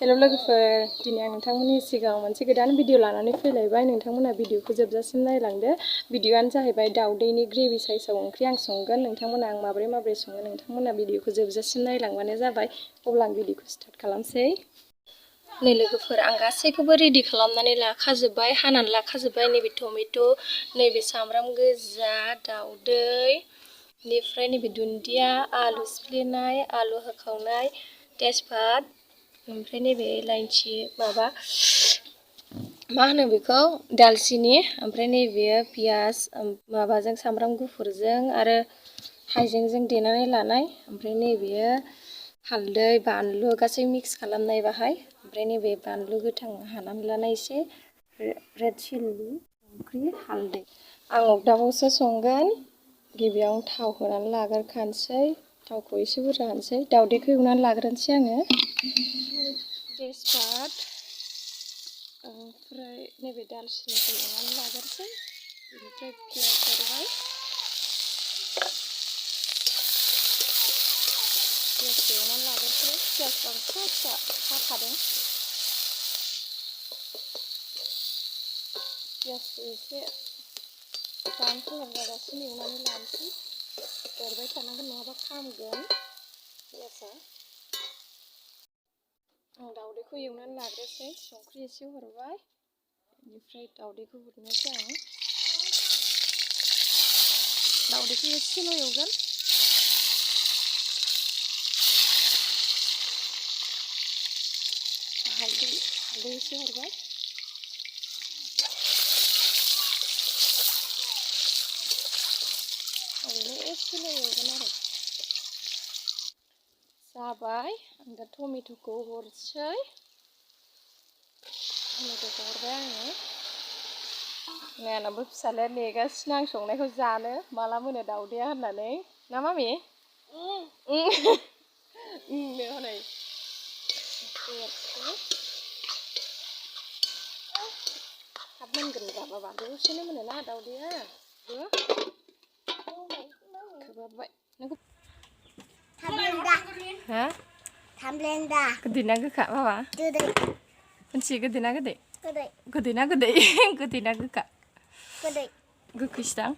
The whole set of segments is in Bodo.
हेलो लोगोफोर, दिनै आं नोंथांमोननि सिगाङाव मोनसे गोदान भिडिअ लानानै फैलायबाय। नोंथांमोना भिडिअखौ जोबजासिम नायलांदो। भिडिअआनो जाहैबाय दाउदैनि ग्रेभि साइसाव ओंख्रि आं संगोन। नोंथांमोना आं माबोरै सङो नोंथांमोना भिडिअखौ जोबजासिम नायलांबानो जाबाय। अब्ला आं भिडिअखौ स्टार्ट खालामसै। नै लोगोफोर, आं गासैखौबो रेडि खालामनानै लाखाजोब्बाय, हानानै लाखाजोब्बाय। नैबे टमेट', नैबे सामब्राम गोजा, दाउदै, बेनिफ्राय नैबे दुन्दिया, आलु सिफ्लेनाय, आलु होखावनाय, तेजपात, ओमफ्राय नैबे इलायचि माबा मा होनो बेखौ दालचिनि, ओमफ्राय नैबे पियाज माबाजों सामब्राम गुफुरजों आरो हाइजेंजों देनानै लानाय, ओमफ्राय नैबे हालदै बानलु गासै मिक्स खालामनाय बाहाय, ओमफ्राय नैबे बानलु गोथां हानानै लानाय एसे, रेड चिल्ली, संख्रि, हालदै। आं अगदाबावसो संगोन। गिबियावनो थाव होनानै लाग्रोखानोसै, थावखौ एसे बुरजा होनोसै। दाउदैखौ एवनानै लाग्रोनोसै आङो। तेजपात, ओमफ्राय नैबे दालचिनिखौ एवनानै लाग्रोनोसै, बेनिफ्राय पियाज हरबाय, पियाजखौ एवनानै लाग्रोनोसै। पियाजखौ आं फिसा फिसा हाखादों। पियाजखौ एसे ब्राउन कालार जाजासिम एवनानै लानोसै। एरबाय थानांगोन नङाबा खामगोन पियाजआ। आं दाउदैखौ एवनानै लाग्रोसै, संख्रि एसे हरबाय, बेनिफ्राय दाउदैखौ हरनोसै आं। दाउदैखौ एसेल' एवगोन। हालदै एसे हरबाय। ओरैनो एसेल' एवगोन आरो। जाबाय, आं दा टमेट'खौ हरसै। टमेट'खौ हरबाय आङो। नै आंनाबो फिसालाया नेगासिनो आं संनायखौ जानो, माला मोनो दाउदैया होननानै। ना मामि? नो हनै थाब मोनगोन बाबा, दसेनो मोनोना दाउदैया। खोबहाबबाय। हा? गोदै ना गोखा बाबा? गोदै। मोनथियो गोदै ना गोदै? गोदै। गोदै ना गोदै? गोदै ना गोखा? गोदै। गोखैसोदां?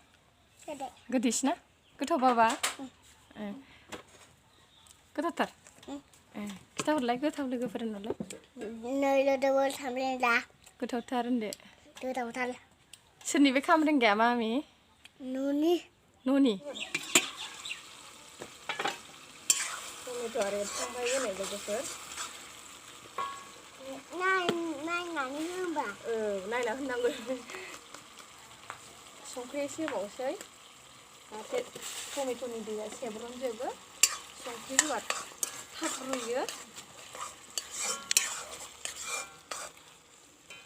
गोदै। गोदैसोना? गोथाव बाबा? गोथावथार? खिथाहरलाय गोथाव लोगोफोरनावलाय। नै लोगोफोर खामब्रेंगा। गोथावथार होनदो। गोथावथार। सोरनि बे खामब्रेंगाया मामि? न'नि। न'नि? टमेट'आ रेबखांबाय हनै लोगोफोर। नायनानै हो होमबा। नायना होनांगौ। संख्रि एसे होबावनोसै, जाहाथे टमेट'नि दैया सेब्र'नजोबो। संख्रि होबा थाब रुइयो।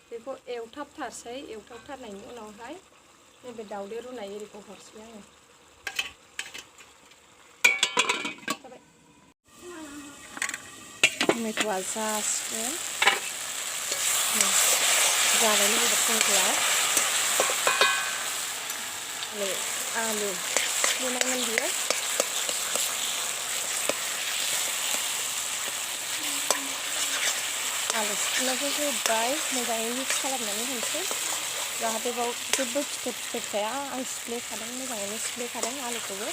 बेखौ एवथाबथारसै, एवथाबथारनायनि उनावहाय नैबे दाउदै रुनाय एरिखौ हरसै आङो। टमेट'आ जासिगोन। जाबाय लोगोफोर टमेट'आ। नै आलु सिफ्लेनायमोन बियो। आलु सिफ्लेनायखौ होबाय, मोजाङै मिक्स खालामनानै होनोसै, जाहाथे बाव जेबो फिथर थाया। आं सिफ्लेखादों, मोजाङैनो सिफ्लेखादों आलुखौबो।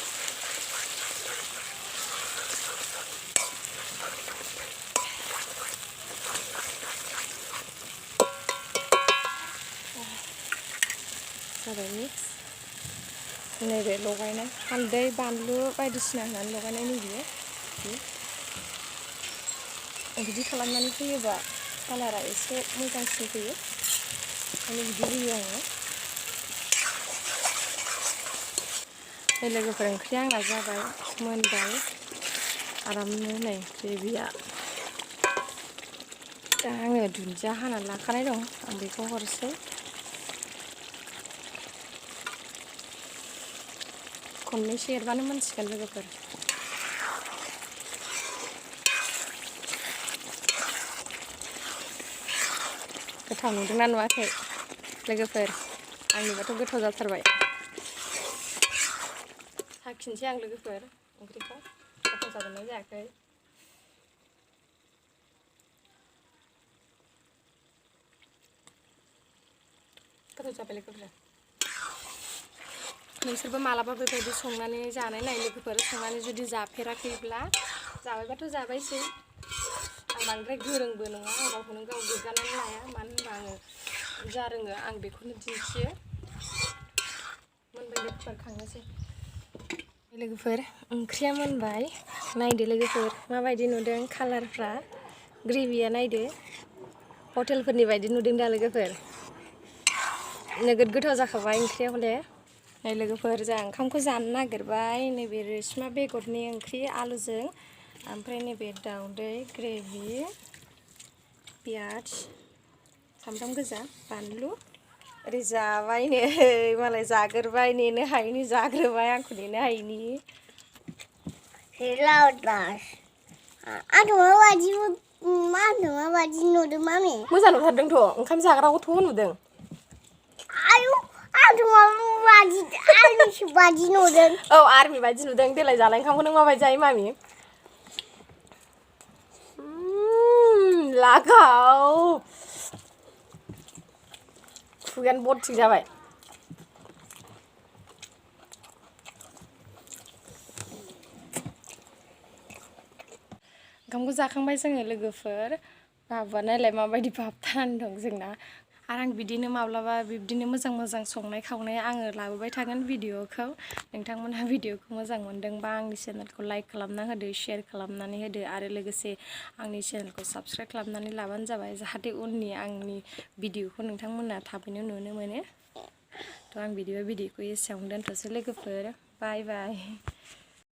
जाबाय मिक्स। नैबे लगायनाय हालदै बानलु बायदिसिना होनानै लगायनाय नैबेयो। बिदि खालामनानै होयोबा कालारा एसे मोजांसिन फैयो, ओंखायनो बिदि होयो आङो। नै लोगोफोर, ओंख्रिया आंना जाबाय, मोनबाय आरामनो। नै ग्रेभिया। दा आङो दुन्दिया हानानै लाखानाय दं, आं बेखौ हरसै। खननैसो एरबानो मोनसिगोन लोगोफोर। गोथाव नुदोंना नुवाखै लोगोफोर? आंनिबाथ' गोथाव जाथारबाय। साखिनोसै आं लोगोफोर ओंख्रिखौ, गोथाव जादोंना जायाखै। गोथाव जाबाय लोगोफोर नोंसोरबो मालाबा बेबायदि संनानै जानाय नाय लोगोफोर संनानै जुदि जाफेराखैब्ला जाबायबाथ' जाबायसै आं बांद्राय गोरोंबो नङा आं गावखौनो गाव गोग्गानानै लाया मानो होनबा आङो जा रोङो आं बेखौनो दिन्थियो मोनबाय लोगोफोर खांनोसै लोगोफोर ओंख्रिया मोनबाय नायदो लोगोफोर माबायदि नुदों कालारफ्रा ग्रेभिया नायदो हटेलफोरनि बायदि नुदों दा लोगोफोर नोगोद गोथाव जाखाबाय ओंख्रिया हले नै लोगोफोर जों ओंखामखौ जानो नागिरबाय नैबे रेशमा बेगरनि ओंख्रि आलुजों ओमफ्राय नैबे दाउदै ग्रेभि पियाज सामब्राम गोजा बानलु ओरै जाबाय नै मालाय जाग्रोबाय नेनो हायिनि जाग्रोबाय आंखौ नेनो हायिनि माबायदि नुदों मामि मोजां नुथारदोंथ' ओंखाम जाग्राखौथ' नुदों आर्मिसो बादि नुदों औ आर्मि बादि नुदों देलाय जालाय ओंखामखौ नों माबायदि जायो मामि लागाव खुगायानो बरथिक जाबाय ओंखामखौ जाखांबाय जोङो लोगोफोर बाबुआ नायलाय माबायदि बाबथानानै दं जोंना आरो आं बिदिनो माब्लाबा बिब्दिनो मोजां मोजां संनाय खावनाय आङो लाबोबाय थागोन भिडिअखौ नोंथांमोनहा भिडिअखौ मोजां मोनदोंबा आंनि चेनेलखौ लाइक खालामना होदो शेयार खालामनानै होदो आरो लोगोसे आंनि चेनेलखौ साबस्क्राइब खालामनानै लाबानो जाबाय जाहाथे उननि आंनि भिडिअखौ नोंथांमोनहा थाबैनो नुनो मोनो थ' आं भिडिअखौ एसेयावनो दोनथ'सै लोगोफोर बाय बाय